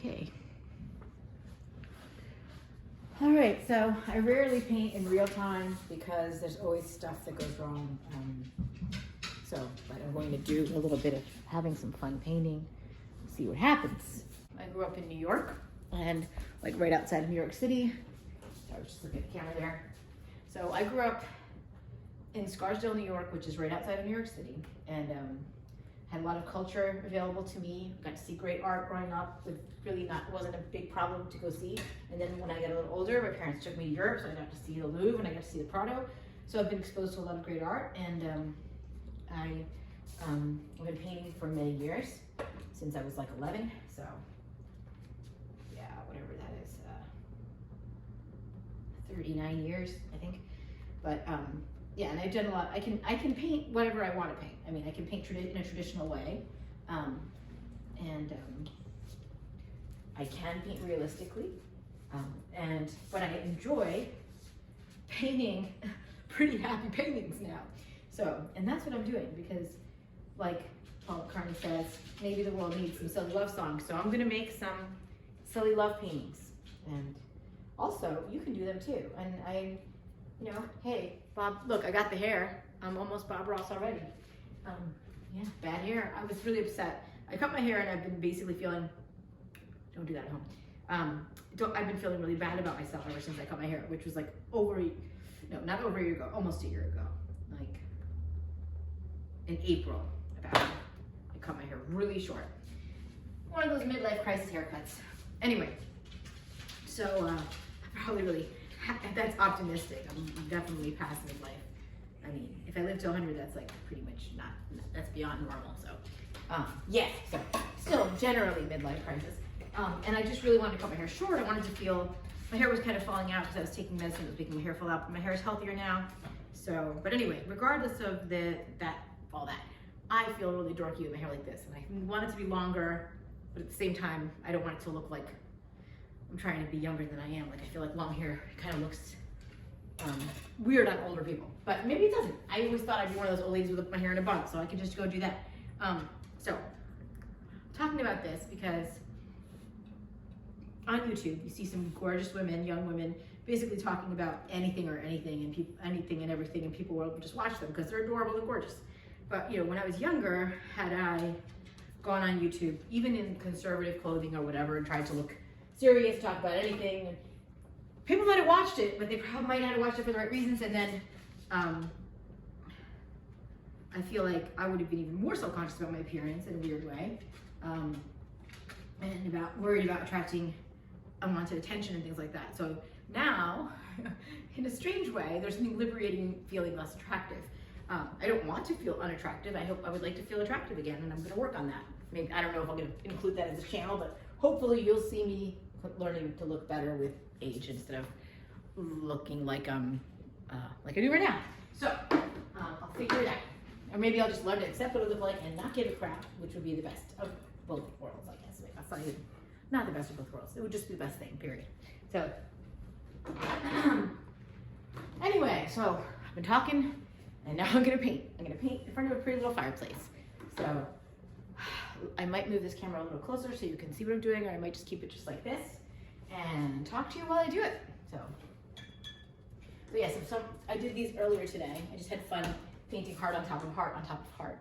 okay. All right, so I rarely paint in real time because there's always stuff that goes wrong. But I'm going to do a little bit of having some fun painting, see what happens. I grew up in New York, and like right outside of New York City. I was just looking at the camera there. So I grew up in Scarsdale, New York, which is right outside of New York City, and had a lot of culture available to me. Got to see great art growing up. With wasn't a big problem to go see. And then when I got a little older, my parents took me to Europe, so I got to see the Louvre and I got to see the Prado. So I've been exposed to a lot of great art, and I've been painting for many years, since I was like 11. So yeah, whatever that is, 39 years, I think. But yeah, and I've done a lot. I can paint whatever I want to paint. I mean, I can paint in a traditional way, I can paint realistically, but I enjoy painting pretty happy paintings now. So, and that's what I'm doing, because like Paul McCartney says, maybe the world needs some silly love songs. So I'm gonna make some silly love paintings, and also you can do them too. And hey, Bob, look, I got the hair. I'm almost Bob Ross already. Yeah, bad hair. I was really upset. I cut my hair and I've been basically feeling, don't do that at home. I've been feeling really bad about myself ever since I cut my hair, which was like not over a year ago, almost a year ago. Like in April, I cut my hair really short. One of those midlife crisis haircuts. Anyway, so that's optimistic. I'm definitely past midlife. I mean, if I live to 100, that's like pretty much that's beyond normal. So, yeah, so still generally midlife crisis. And I just really wanted to cut my hair short. I wanted to feel, my hair was kind of falling out because I was taking medicine that was making my hair fall out, but my hair is healthier now. So, but anyway, regardless of all that, I feel really dorky with my hair like this. And I want it to be longer, but at the same time, I don't want it to look like I'm trying to be younger than I am. Like, I feel like long hair kind of looks weird on older people, but maybe it doesn't. I always thought I'd be one of those old ladies with my hair in a bun, so I could just go do that. So, I'm talking about this because on YouTube, you see some gorgeous women, young women, basically talking about anything and everything, and people will just watch them because they're adorable and gorgeous. But when I was younger, had I gone on YouTube, even in conservative clothing or whatever, and tried to look serious, talk about anything, and people might have watched it, but they probably might not have watched it for the right reasons, and then I feel like I would have been even more self-conscious about my appearance in a weird way, and worried about attracting unwanted attention and things like that. So now, in a strange way, there's something liberating feeling less attractive. I don't want to feel unattractive. I would like to feel attractive again, and I'm going to work on that. Maybe, I don't know if I'm going to include that in this channel, but hopefully you'll see me learning to look better with age instead of looking like I do right now. So I'll figure it out, or maybe I'll just learn to accept what I look like and not give a crap, which would be the best of both worlds, I guess. That's not the best of both worlds. It would just be the best thing, period. So anyway, so I've been talking, and now I'm gonna paint. I'm gonna paint in front of a pretty little fireplace. So I might move this camera a little closer so you can see what I'm doing, or I might just keep it just like this and talk to you while I do it. So yeah, so I did these earlier today. I just had fun painting heart on top of heart on top of heart.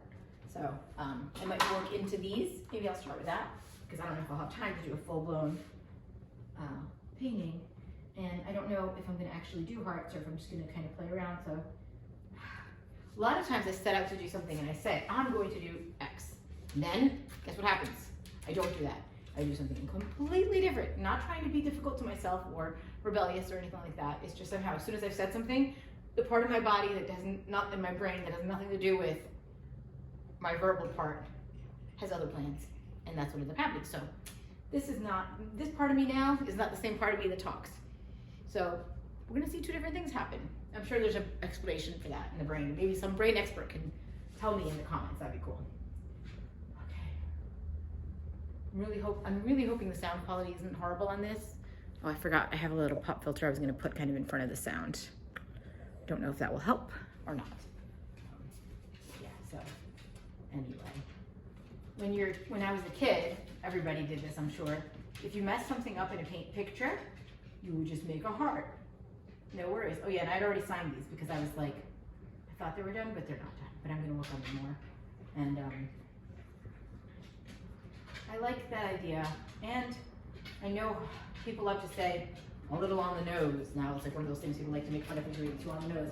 So I might work into these. Maybe I'll start with that, because I don't know if I'll have time to do a full-blown painting. And I don't know if I'm gonna actually do hearts or if I'm just gonna kind of play around. So a lot of times I set out to do something and I say, I'm going to do X. And then, guess what happens? I don't do that. I do something completely different. Not trying to be difficult to myself or rebellious or anything like that. It's just somehow, as soon as I've said something, the part of my body not in my brain, that has nothing to do with my verbal part, has other plans. And that's what ends up happening. So this part of me now is not the same part of me that talks. So we're gonna see two different things happen. I'm sure there's an explanation for that in the brain. Maybe some brain expert can tell me in the comments. That'd be cool. I'm really hoping the sound quality isn't horrible on this. Oh, I forgot, I have a little pop filter I was gonna put kind of in front of the sound. Don't know if that will help or not. Yeah, so anyway. When I was a kid, everybody did this, I'm sure. if you mess something up in a paint picture, you would just make a heart. No worries. Oh yeah, and I'd already signed these because I was like, I thought they were done, but they're not done. But I'm gonna work on them more. And I like that idea. And I know people love to say a little on the nose. Now it's like one of those things people like to make fun of me doing too on the nose.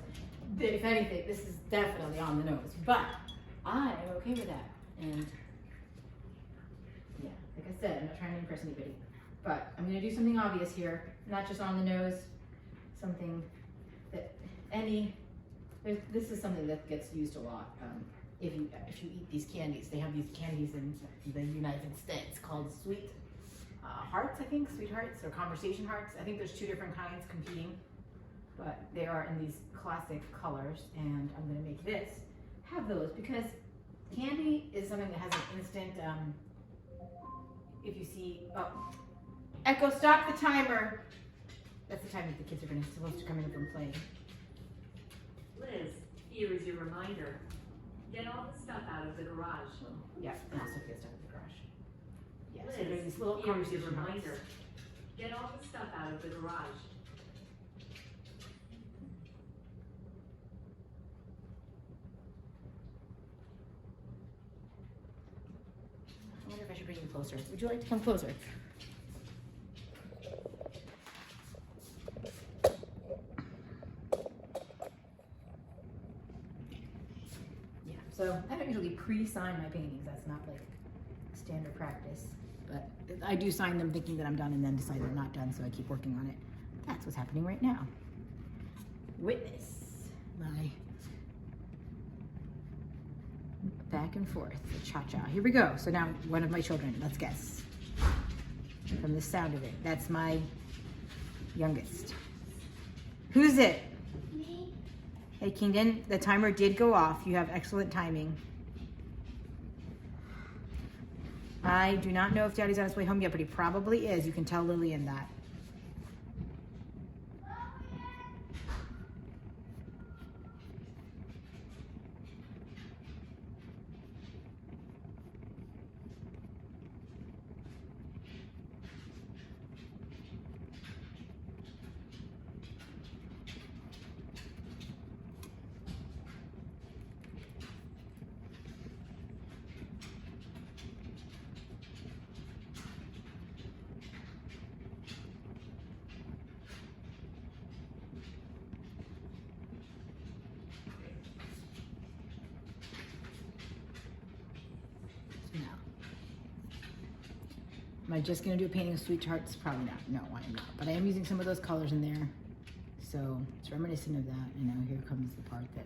If anything, this is definitely on the nose, but I am okay with that. And yeah, like I said, I'm not trying to impress anybody, but I'm gonna do something obvious here, not just on the nose, something that this is something that gets used a lot. If you eat these candies, they have these candies in the United States called sweet hearts, I think, sweet hearts or conversation hearts. I think there's two different kinds competing, but they are in these classic colors, and I'm gonna make this have those because candy is something that has an instant, if you see, oh, Echo, stop the timer. That's the time that the kids are supposed to come in from play. Liz, here is your reminder. Get all the stuff out of the garage. Yeah, and also get stuff in the garage. Yeah, Liz, so there's these little here is conversation your hearts. reminder. Get all the stuff out of the garage. I wonder if I should bring you closer. Would you like to come closer? Yeah, so I don't usually pre-sign my paintings. That's not like standard practice. But I do sign them thinking that I'm done and then decide they're not done, so I keep working on it. That's what's happening right now. Witness my back and forth, the cha-cha. Here we go. So now one of my children, let's guess. From the sound of it, that's my youngest. Who's it? Me? Hey, Kingdon, the timer did go off. You have excellent timing. I do not know if Daddy's on his way home yet, but he probably is. You can tell Lillian that. No. Am I just gonna do a painting of sweet hearts? Probably not. No, I am not. But I am using some of those colors in there. So it's reminiscent of that. And now here comes the part that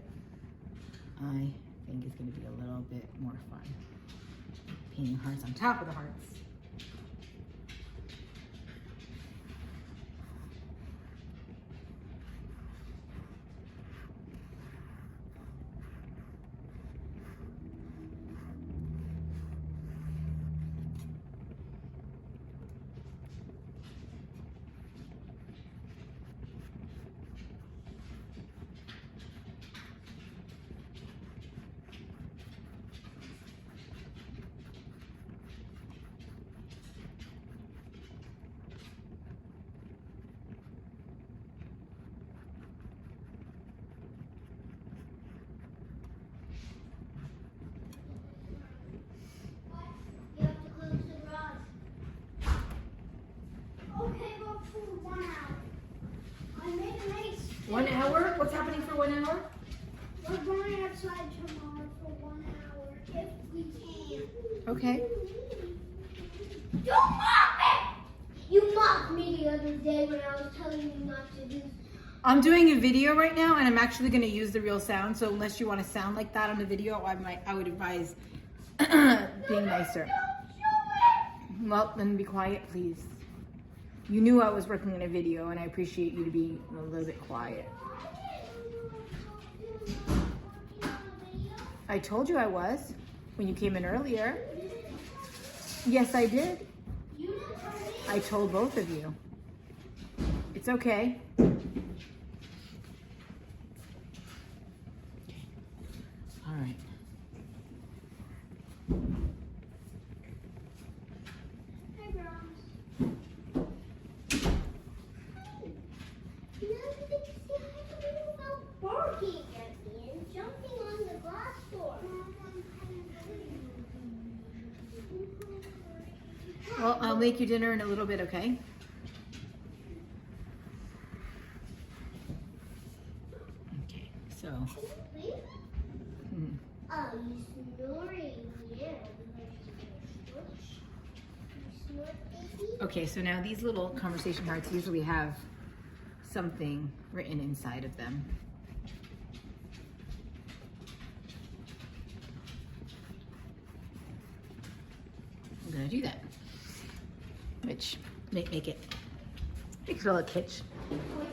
I think is gonna be a little bit more fun. Painting hearts on top of the hearts. You have to close the garage. Okay, but for 1 hour. I made a nice. 1 hour? What's happening for 1 hour? We're going outside tomorrow for 1 hour if we can. Okay. Don't mock me! You mocked me the other day when I was telling you not to do. I'm doing a video right now, and I'm actually going to use the real sound. So unless you want to sound like that on the video, I would advise being nicer. Don't show it! Well, then be quiet, please. You knew I was working in a video, and I appreciate you to be a little bit quiet. I told you I was when you came in earlier. Yes, I did. You didn't tell me. I told both of you. It's okay. All right. Hey, Grams. Well, I'll make you dinner in a little bit, okay? Okay, so. Oh, you snoring, yeah. You snort, baby? Okay, so now these little conversation cards usually have something written inside of them. I'm gonna do that, which make it makes it a little kitsch,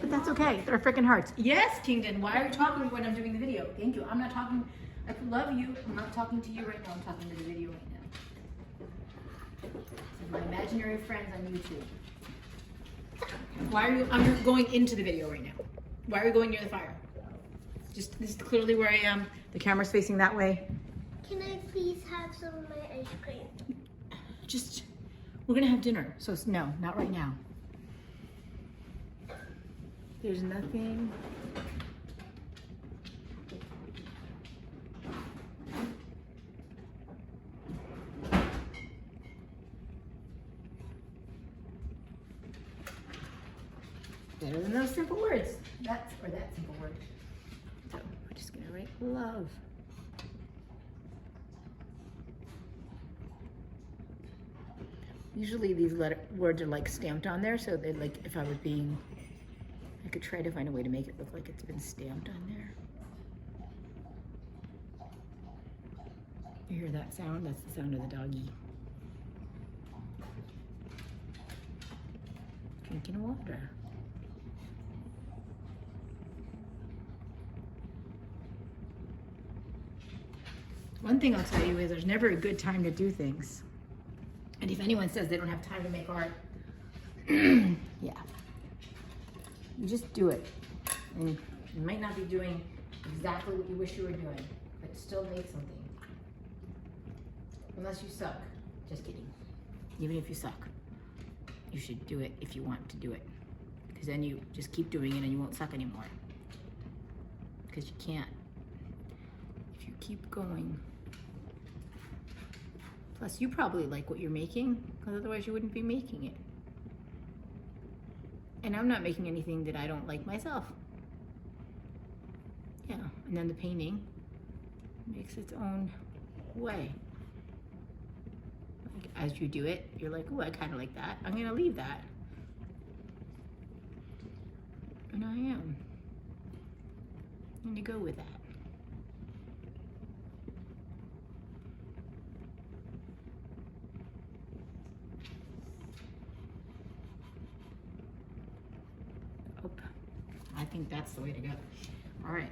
but that's okay. They're freaking hearts. Yes, Kingdon. Why are you talking when I'm doing the video? Thank you. I'm not talking. I love you. I'm not talking to you right now. I'm talking to the video right now. This is my imaginary friends on YouTube. Why are you? I'm going into the video right now. Why are we going near the fire? Just this is clearly where I am. The camera's facing that way. Can I please have some of my ice cream? Just, we're gonna have dinner, so no, not right now. There's nothing. Better than those simple words. That simple word. So we're just gonna write love. Usually these words are like stamped on there, so they like, if I was being, I could try to find a way to make it look like it's been stamped on there. You hear that sound? That's the sound of the doggy. Drinking water. One thing I'll tell you is there's never a good time to do things. And if anyone says they don't have time to make art, yeah. You just do it. And you might not be doing exactly what you wish you were doing, but still make something. Unless you suck. Just kidding. Even if you suck, you should do it if you want to do it. Because then you just keep doing it and you won't suck anymore. Because you can't. If you keep going. Plus, you probably like what you're making, because otherwise you wouldn't be making it. And I'm not making anything that I don't like myself. Yeah, and then the painting makes its own way. Like, as you do it, you're like, oh, I kind of like that. I'm gonna leave that. And I am. And you go with that. I think that's the way to go. All right.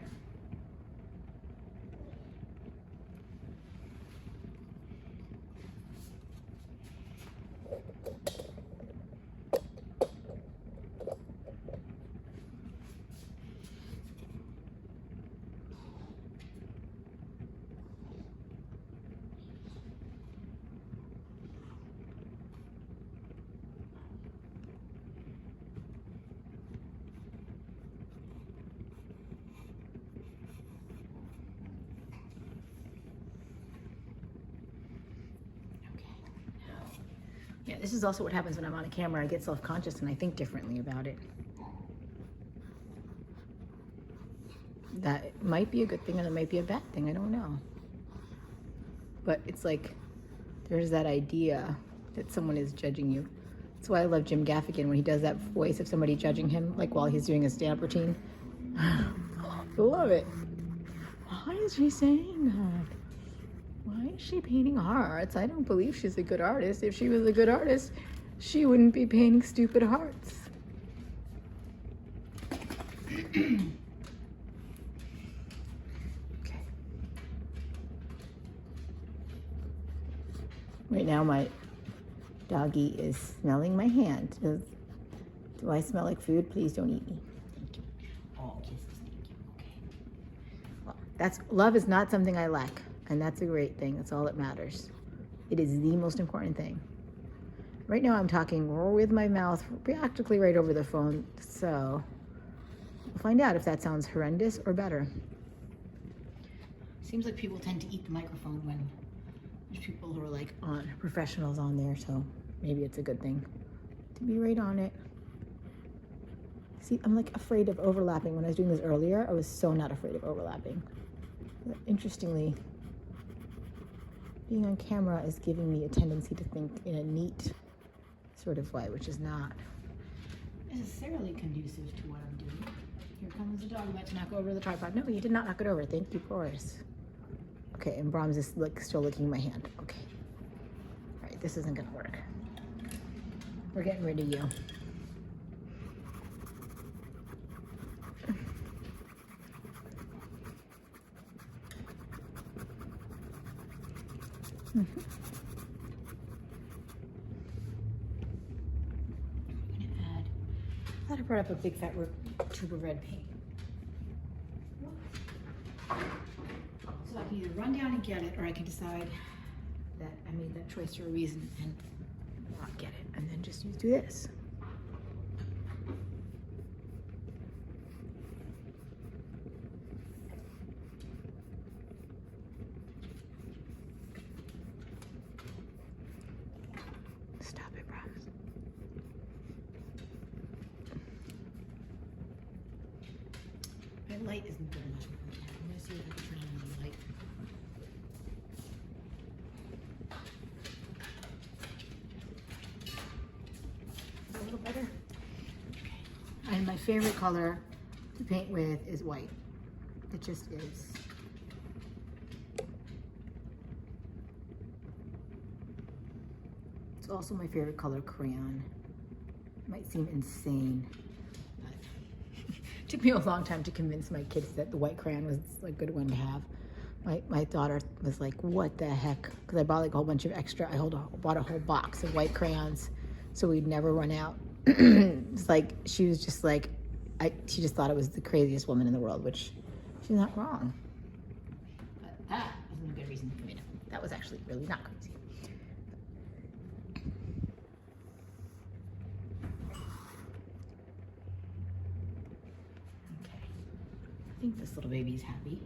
Yeah, this is also what happens when I'm on a camera. I get self-conscious and I think differently about it. That might be a good thing and it might be a bad thing. I don't know. But it's like, there's that idea that someone is judging you. That's why I love Jim Gaffigan when he does that voice of somebody judging him, like while he's doing his stand-up routine. I love it. Why is she saying that? Why is she painting hearts? I don't believe she's a good artist. If she was a good artist, she wouldn't be painting stupid hearts. Okay. Right now my doggy is smelling my hand. Do I smell like food? Please don't eat me. Thank you. Oh, kisses. Thank you. Okay. Well, love is not something I lack. And that's a great thing. That's all that matters. It is the most important thing. Right now I'm talking with my mouth practically right over the phone. So we'll find out if that sounds horrendous or better. Seems like people tend to eat the microphone when there's people who are like professionals on there. So maybe it's a good thing to be right on it. See, I'm like afraid of overlapping. When I was doing this earlier, I was so not afraid of overlapping. But interestingly, being on camera is giving me a tendency to think in a neat sort of way, which is not necessarily conducive to what I'm doing. Here comes the dog about to knock over the tripod. No, you did not knock it over. Thank you, Boris. Okay, and Brahms is still licking my hand. Okay. All right, this isn't gonna work. We're getting rid of you. I'm gonna add, I thought I brought up a big fat tube of red paint. So I can either run down and get it, or I can decide that I made that choice for a reason and not get it, and then just do this. Stop it, Brahms. My light isn't good enough. I'm gonna see if I can turn on the light. A little better. Okay. And my favorite color to paint with is white. It just is. It's also my favorite color crayon. It might seem insane, but it took me a long time to convince my kids that the white crayon was a good one to have. My daughter was like, what the heck? Because I bought like a whole bunch of extra, bought a whole box of white crayons so we'd never run out. It's like, she was just like, she just thought it was the craziest woman in the world, which she's not wrong. But that wasn't a good reason for me to. That was actually really not crazy. Okay, I think this little baby's happy.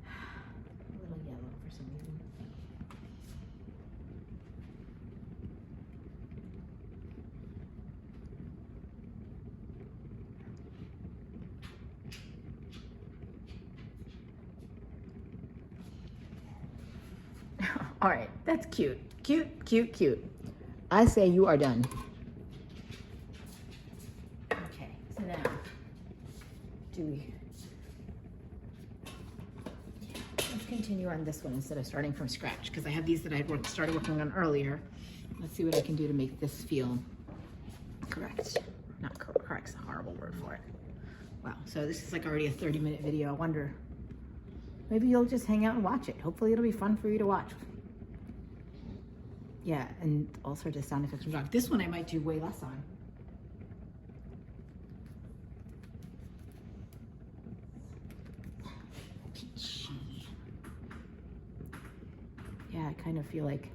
A little yellow for some reason. All right, that's cute. Cute, cute, cute. I say you are done. Okay, so now, let's continue on this one instead of starting from scratch, because I have these that I had started working on earlier. Let's see what I can do to make this feel correct. Not correct's a horrible word for it. Wow, so this is like already a 30-minute video. I wonder, maybe you'll just hang out and watch it. Hopefully it'll be fun for you to watch. Yeah, and all sorts of sound effects from dog. This one I might do way less on. Peachy. Yeah, I kind of feel like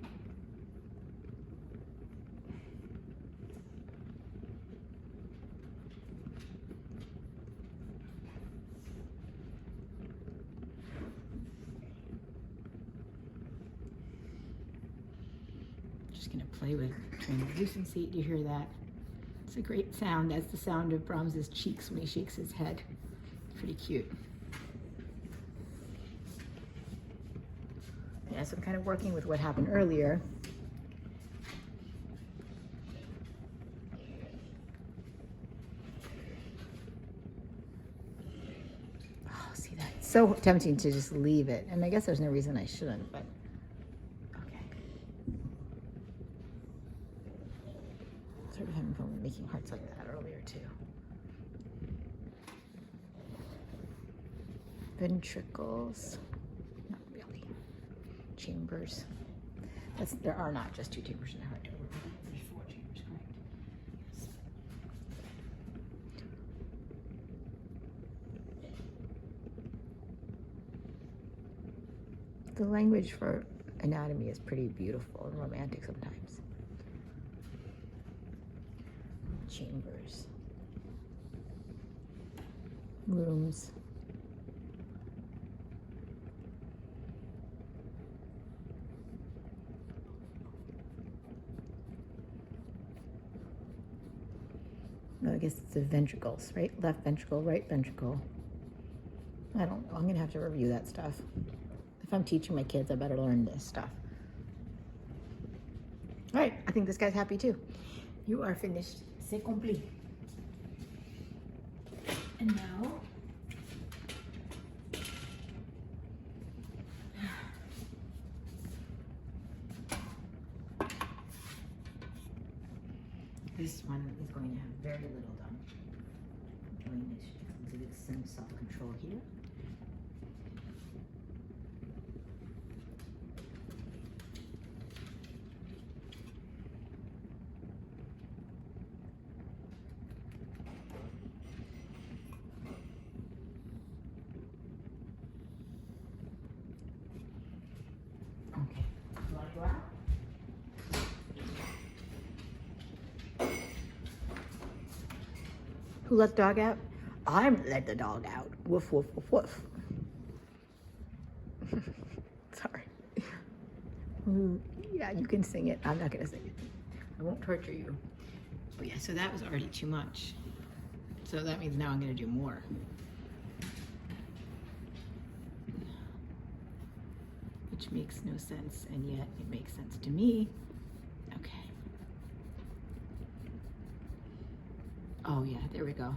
just gonna play with translucency. Do you hear that? It's a great sound. That's the sound of Brahms's cheeks when he shakes his head. Pretty cute. Yeah, so I'm kind of working with what happened earlier. Oh, see that? It's so tempting to just leave it. And I guess there's no reason I shouldn't, but sort of having fun making hearts like that earlier too. Ventricles, not really. Chambers. There are not just 2 chambers in the heart. There's 4 chambers, correct? Yes. The language for anatomy is pretty beautiful and romantic sometimes. Chambers, rooms, No, I guess it's the ventricles, right? Left ventricle, right ventricle. I don't know. I'm going to have to review that stuff. If I'm teaching my kids, I better learn this stuff. All right, I think this guy's happy too. You are finished. C'est complet. And now, this one is going to have very little done. I'm going to exhibit some self-control here. Okay, you want to go out? Who let the dog out? I let the dog out. Woof, woof, woof, woof. Sorry. Ooh, yeah, you can sing it. I'm not going to sing it. I won't torture you. But yeah, so that was already too much. So that means now I'm going to do more. Which makes no sense, and yet it makes sense to me. Okay. Oh yeah, there we go.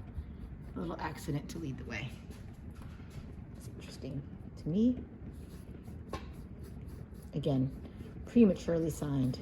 A little accident to lead the way. It's interesting to me. Again, prematurely signed.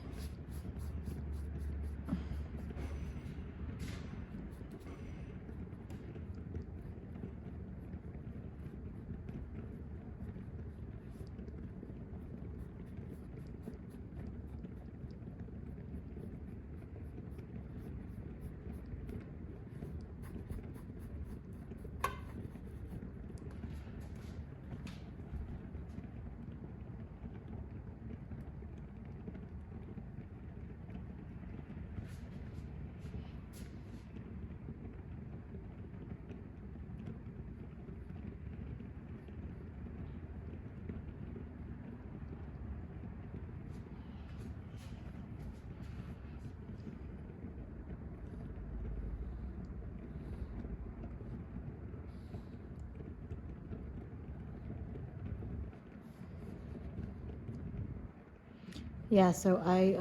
Yeah, so I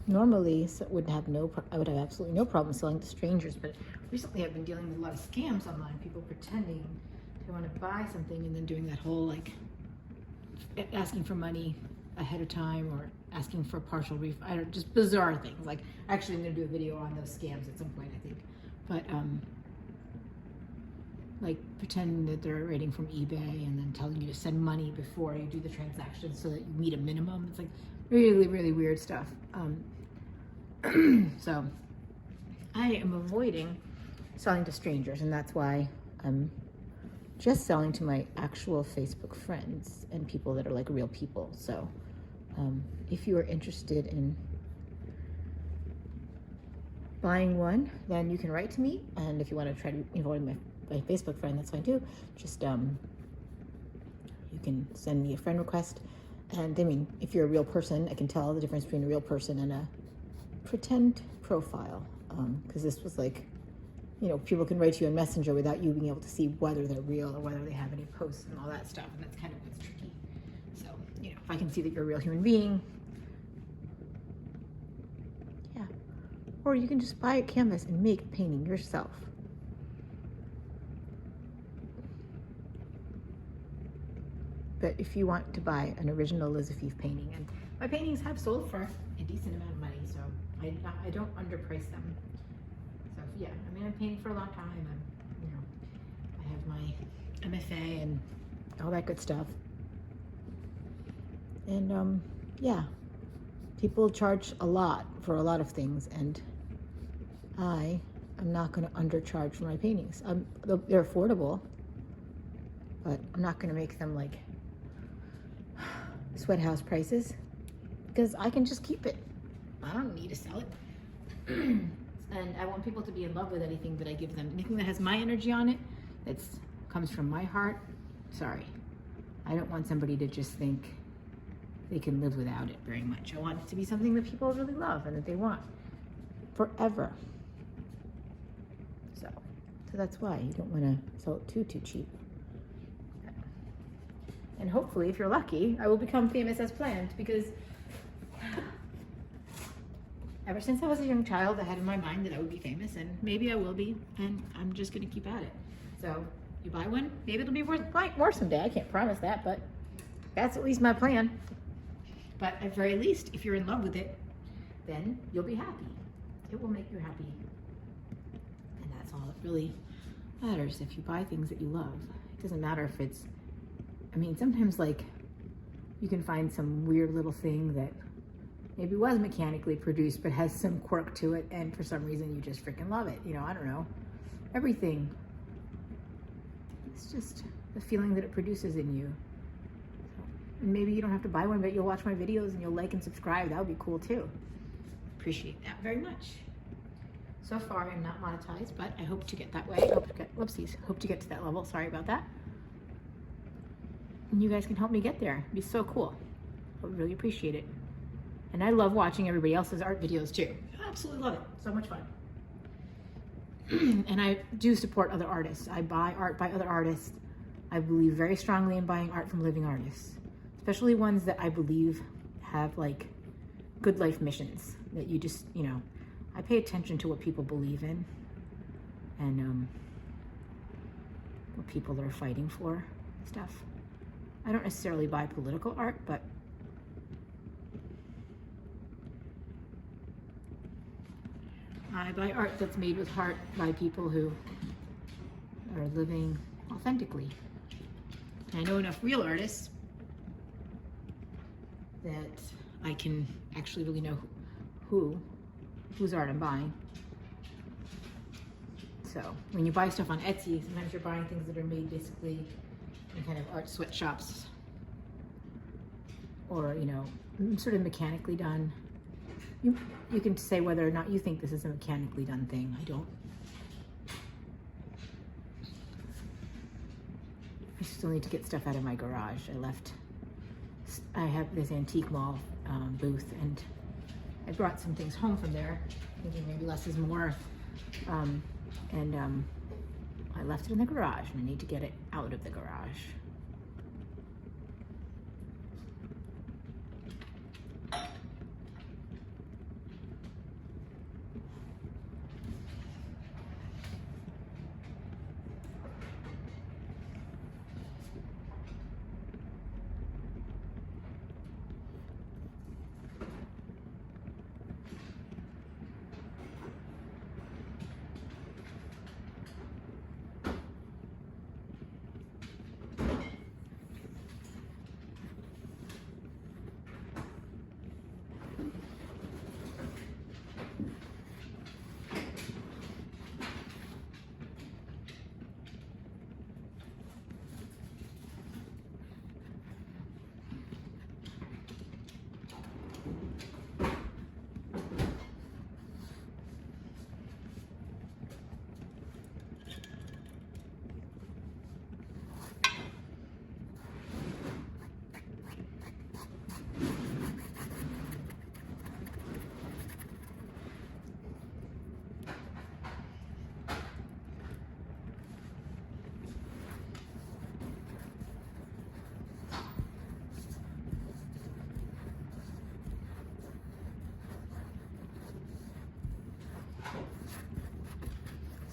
normally would have I would have absolutely no problem selling to strangers, but recently I've been dealing with a lot of scams online. People pretending they want to buy something and then doing that whole like asking for money ahead of time or asking for a partial refund. I don't, just bizarre things. Like actually, I'm going to do a video on those scams at some point, I think. But like pretending that they're rating from eBay and then telling you to send money before you do the transaction so that you meet a minimum. It's like really, really weird stuff. So I am avoiding selling to strangers, and that's why I'm just selling to my actual Facebook friends and people that are like real people. So if you are interested in buying one, then you can write to me, and if you want to try to avoid my Facebook friend, that's fine too. Just you can send me a friend request. And I mean, if you're a real person, I can tell the difference between a real person and a pretend profile. Because this was like, you know, people can write to you on Messenger without you being able to see whether they're real or whether they have any posts and all that stuff. And that's kind of what's tricky. So, you know, if I can see that you're a real human being, yeah. Or you can just buy a canvas and make a painting yourself. But if you want to buy an original Liz Afif painting, and my paintings have sold for a decent amount of money, so I don't underprice them. So yeah, I mean, I'm painting for a long time. I'm, you know, I have my MFA and all that good stuff. And yeah, people charge a lot for a lot of things, and I am not going to undercharge for my paintings. They're affordable, but I'm not going to make them like sweat house prices, because I can just keep it. I don't need to sell it. And I want people to be in love with anything that I give them. Anything that has my energy on it, that comes from my heart, sorry. I don't want somebody to just think they can live without it very much. I want it to be something that people really love and that they want forever. So that's why you don't want to sell it too cheap. And hopefully, if you're lucky, I will become famous as planned, because ever since I was a young child, I had in my mind that I would be famous, and maybe I will be, and I'm just gonna keep at it. So you buy one, maybe it'll be worth more someday. I can't promise that, but that's at least my plan. But at very least, if you're in love with it, then you'll be happy. It will make you happy. And that's all that really matters. If you buy things that you love, it doesn't matter if it's, I mean, sometimes like you can find some weird little thing that maybe was mechanically produced but has some quirk to it, and for some reason you just freaking love it. You know, I don't know. Everything. It's just the feeling that it produces in you. And maybe you don't have to buy one, but you'll watch my videos and you'll like and subscribe. That would be cool too. Appreciate that very much. So far I'm not monetized, but I hope to get that way. Hope to get to that level. Sorry about that. And you guys can help me get there. It'd be so cool. I would really appreciate it. And I love watching everybody else's art videos too. I absolutely love it. So much fun. And I do support other artists. I buy art by other artists. I believe very strongly in buying art from living artists, especially ones that I believe have like good life missions that you just, you know, I pay attention to what people believe in and what people are fighting for, stuff. I don't necessarily buy political art, but I buy art that's made with heart by people who are living authentically. And I know enough real artists that I can actually really know whose art I'm buying. So when you buy stuff on Etsy, sometimes you're buying things that are made basically in kind of art sweatshops, or, you know, sort of mechanically done. You can say whether or not you think this is a mechanically done thing. I don't. I still need to get stuff out of my garage. I have this antique mall booth, and I brought some things home from there, thinking maybe less is more. I left it in the garage, and I need to get it out of the garage.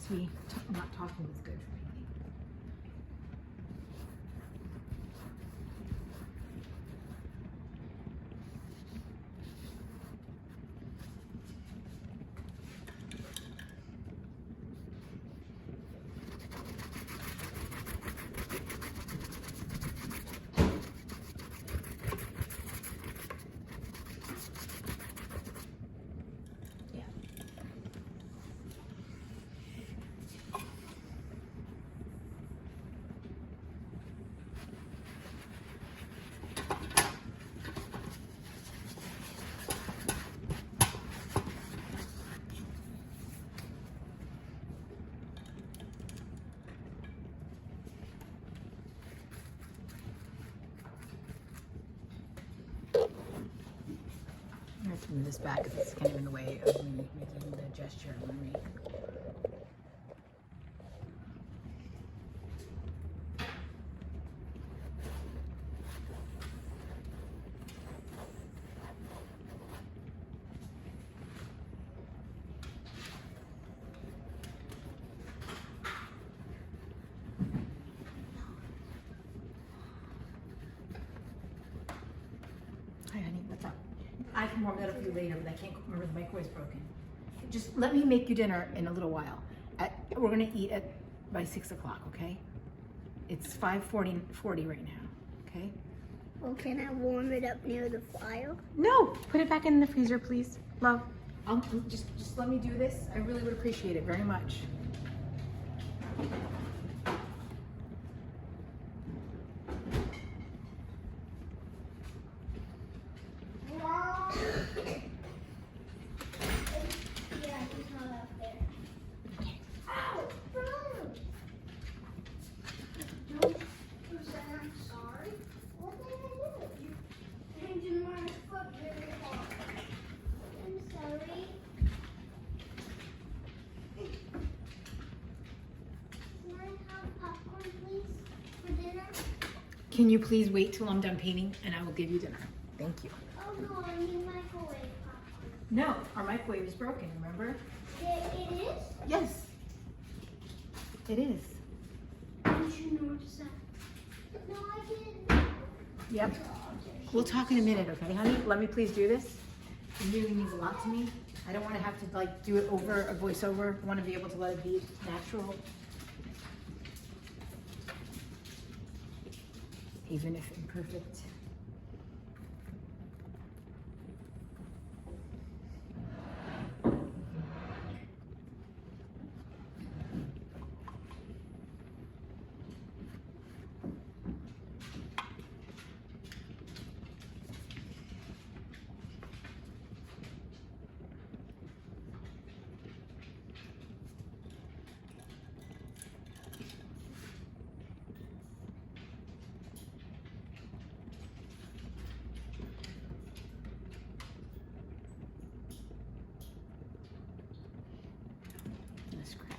See, not talking is good for me. I have to move this back because it's kind of in the way of me making the gesture I want to make. can warm that up for you later, but I can't remember the microwave's broken. Just let me make you dinner in a little while. We're gonna eat by 6 o'clock, okay? It's 5:40 right now, okay? Well, can I warm it up near the fire? No, put it back in the freezer, please, love. Just let me do this. I really would appreciate it very much. Yeah, he's not up there. Ow! Bruce! No, I'm sorry. What did I do? You injured my foot very hard. I'm sorry. Can I have popcorn, please, for dinner? Can you please wait till I'm done painting and I will give you dinner? Thank you. Oh no, I need microwave popcorn. No, our microwave is broken, remember? It is? Yes, it is. Didn't you notice that? No, I didn't. Yep. We'll talk in a minute, okay, honey? Let me please do this. It really means a lot to me. I don't want to have to like do it over a voiceover. I want to be able to let it be natural. Even if imperfect. Scratch.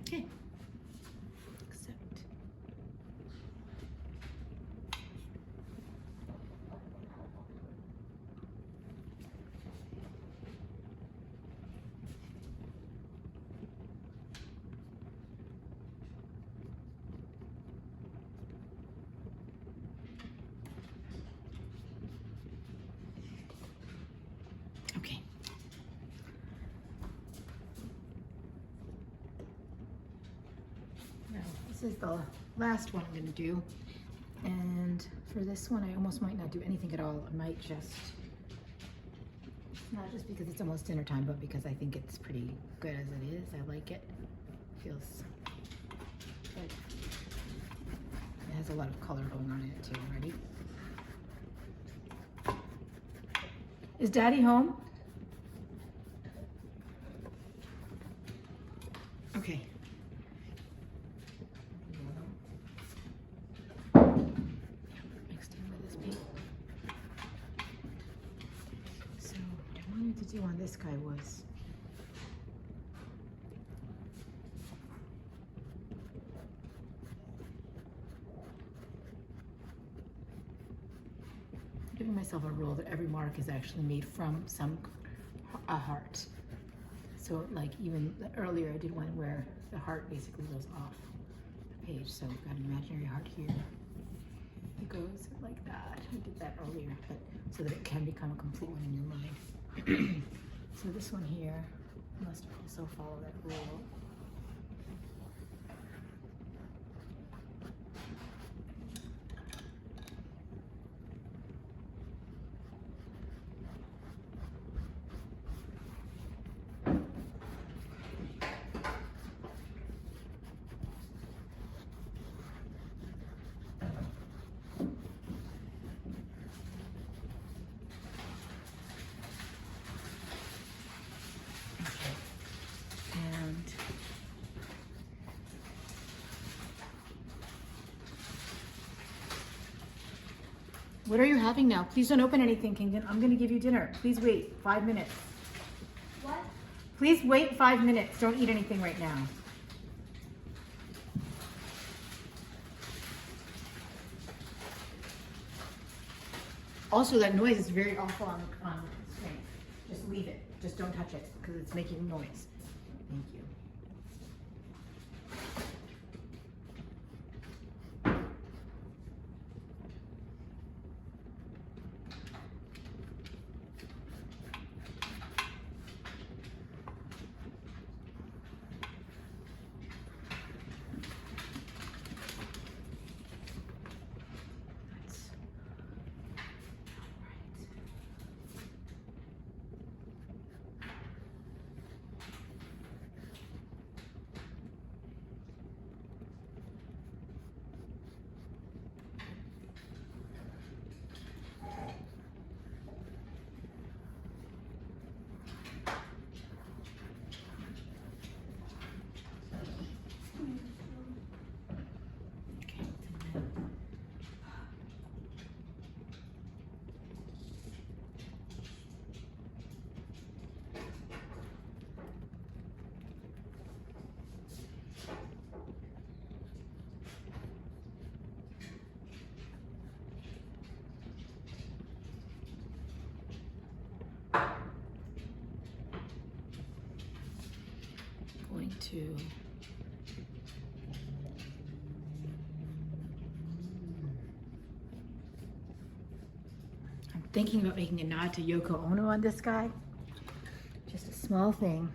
Okay. Accept. Okay. Now, this is the last one I'm going to do. And for this one, I almost might not do anything at all. I might just, not just because it's almost dinner time, but because I think it's pretty good as it is. I like it. Feels good. It has a lot of color going on in it too. Ready? Is Daddy home? Okay. to do on this guy was giving myself a rule that every mark is actually made from a heart. So like even earlier I did one where the heart basically goes off the page. So we've got an imaginary heart here. It goes like that. I did that earlier, but so that it can become a complete one in your mind. So this one here must also follow that rule. What are you having now? Please don't open anything, Kingdon. I'm gonna give you dinner. Please wait 5 minutes. What? Please wait 5 minutes. Don't eat anything right now. Also, that noise is very awful on the screen. Just leave it. Just don't touch it because it's making noise. Thank you. To I'm thinking about making a nod to Yoko Ono on this guy. Just a small thing.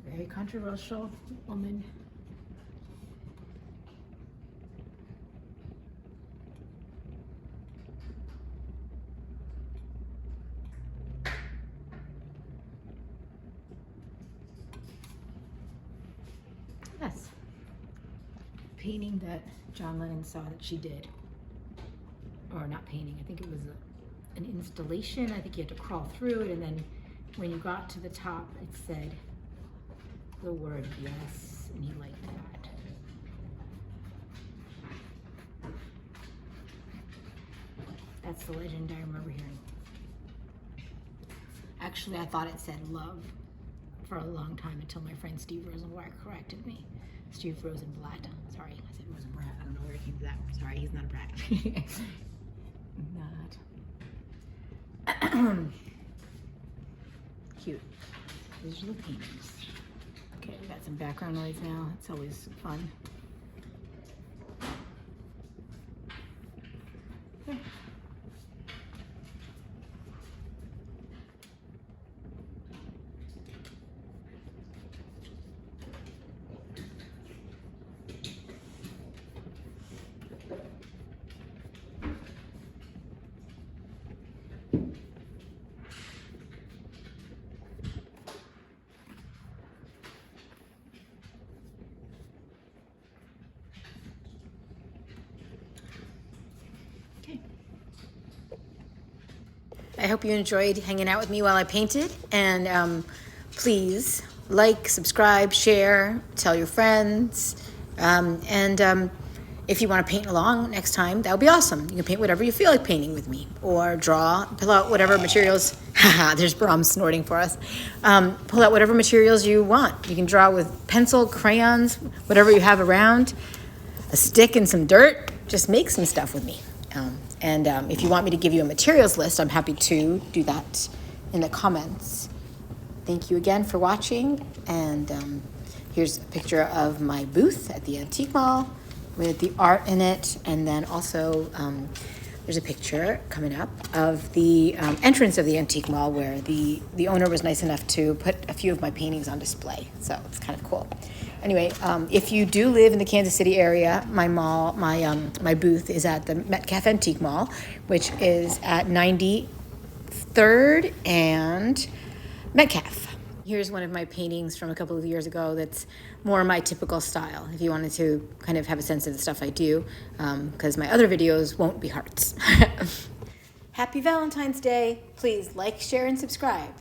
Very controversial woman. Yes. Painting that John Lennon saw that she did. Or not painting, I think it was an installation. I think you had to crawl through it, and then when you got to the top, it said the word yes, and he liked that. That's the legend I remember hearing. Actually, I thought it said love for a long time until my friend Steve Rosenblatt corrected me. Steve Rosenblatt. Sorry, I said Rosenblatt. I don't know where it came to that. Sorry, he's not a brat. Not. Cute. These are the paintings. Okay, we got some background noise now. It's always fun. Yeah. I hope you enjoyed hanging out with me while I painted, and please like, subscribe, share, tell your friends. If you want to paint along next time, that would be awesome. You can paint whatever you feel like painting with me, or draw, pull out whatever materials. Haha, there's Brom snorting for us. Pull out whatever materials you want. You can draw with pencil, crayons, whatever you have around, a stick and some dirt. Just make some stuff with me. If you want me to give you a materials list, I'm happy to do that in the comments. Thank you again for watching, and here's a picture of my booth at the Antique Mall with the art in it, and then also there's a picture coming up of the entrance of the Antique Mall where the owner was nice enough to put a few of my paintings on display, so it's kind of cool. Anyway, if you do live in the Kansas City area, my booth is at the Metcalf Antique Mall, which is at 93rd and Metcalf. Here's one of my paintings from a couple of years ago that's more my typical style, if you wanted to kind of have a sense of the stuff I do, because my other videos won't be hearts. Happy Valentine's Day. Please like, share, and subscribe.